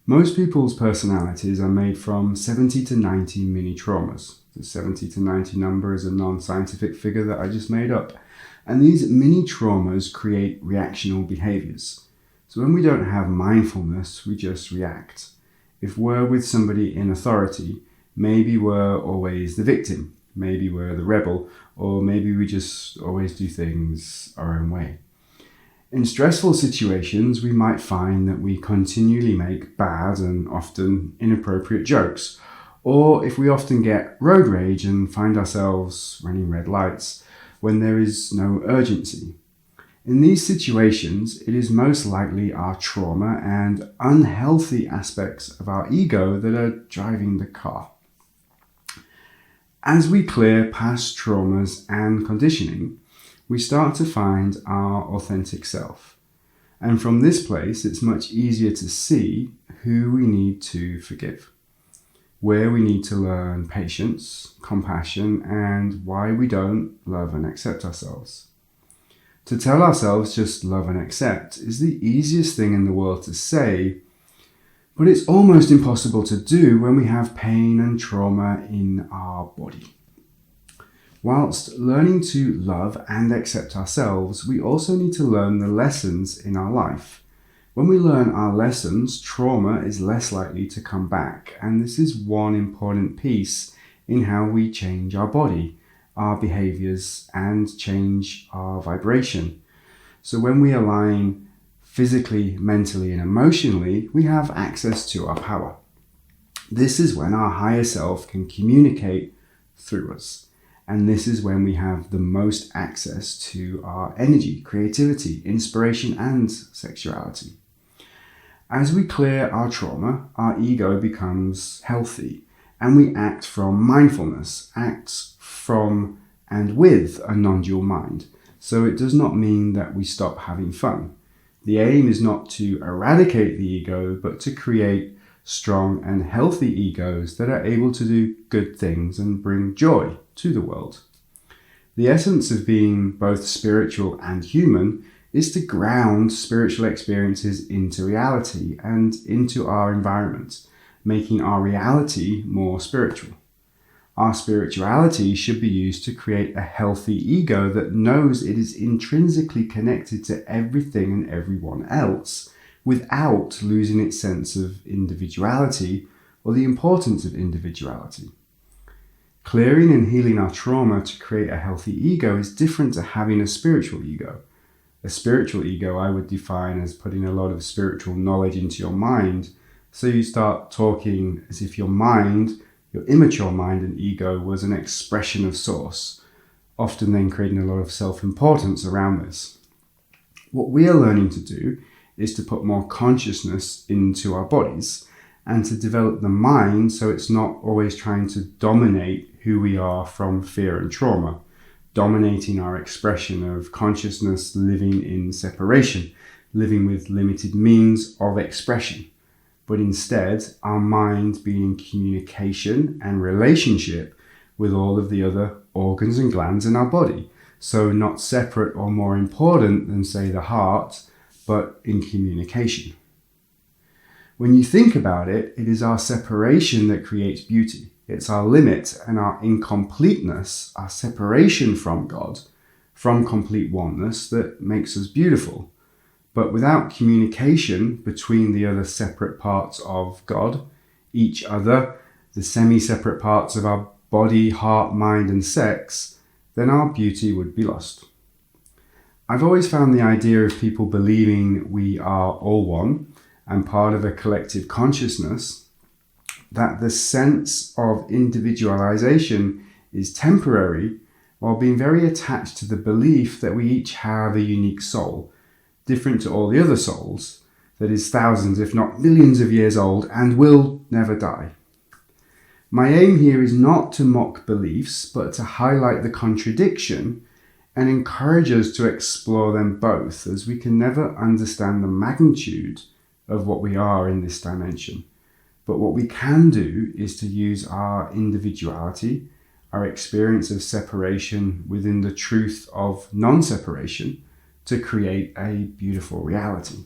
Most people's personalities are made from 70 to 90 mini traumas. The 70 to 90 number is a non-scientific figure that I just made up. And these mini traumas create reactional behaviors. So when we don't have mindfulness, we just react. If we're with somebody in authority, maybe we're always the victim, maybe we're the rebel, or maybe we just always do things our own way. In stressful situations, we might find that we continually make bad and often inappropriate jokes, or if we often get road rage and find ourselves running red lights when there is no urgency. In these situations, it is most likely our trauma and unhealthy aspects of our ego that are driving the car. As we clear past traumas and conditioning, we start to find our authentic self. And from this place, it's much easier to see who we need to forgive, where we need to learn patience, compassion, and why we don't love and accept ourselves. To tell ourselves just love and accept is the easiest thing in the world to say, but it's almost impossible to do when we have pain and trauma in our body. Whilst learning to love and accept ourselves, we also need to learn the lessons in our life. When we learn our lessons, trauma is less likely to come back, and this is one important piece in how we change our body, our behaviors, and change our vibration. So when we align physically, mentally, and emotionally, we have access to our power. This is when our higher self can communicate through us. And this is when we have the most access to our energy, creativity, inspiration, and sexuality. As we clear our trauma, our ego becomes healthy, and we act from mindfulness, acts from and with a non-dual mind. So it does not mean that we stop having fun. The aim is not to eradicate the ego, but to create strong and healthy egos that are able to do good things and bring joy to the world. The essence of being both spiritual and human is to ground spiritual experiences into reality and into our environment, making our reality more spiritual. Our spirituality should be used to create a healthy ego that knows it is intrinsically connected to everything and everyone else without losing its sense of individuality or the importance of individuality. Clearing and healing our trauma to create a healthy ego is different to having a spiritual ego. A spiritual ego I would define as putting a lot of spiritual knowledge into your mind, so you start talking as if your mind, your immature mind and ego, was an expression of source, often then creating a lot of self-importance around this. What we are learning to do is to put more consciousness into our bodies and to develop the mind so it's not always trying to dominate who we are from fear and trauma, dominating our expression of consciousness, living in separation, living with limited means of expression. But instead, our mind being in communication and relationship with all of the other organs and glands in our body. So not separate or more important than, say, the heart, but in communication. When you think about it, it is our separation that creates beauty. It's our limit and our incompleteness, our separation from God, from complete oneness, that makes us beautiful. But without communication between the other separate parts of God, each other, the semi-separate parts of our body, heart, mind, and sex, then our beauty would be lost. I've always found the idea of people believing we are all one and part of a collective consciousness, that the sense of individualization is temporary, while being very attached to the belief that we each have a unique soul, different to all the other souls, that is thousands, if not millions of years old and will never die. My aim here is not to mock beliefs, but to highlight the contradiction and encourage us to explore them both, as we can never understand the magnitude of what we are in this dimension. But what we can do is to use our individuality, our experience of separation within the truth of non-separation, to create a beautiful reality.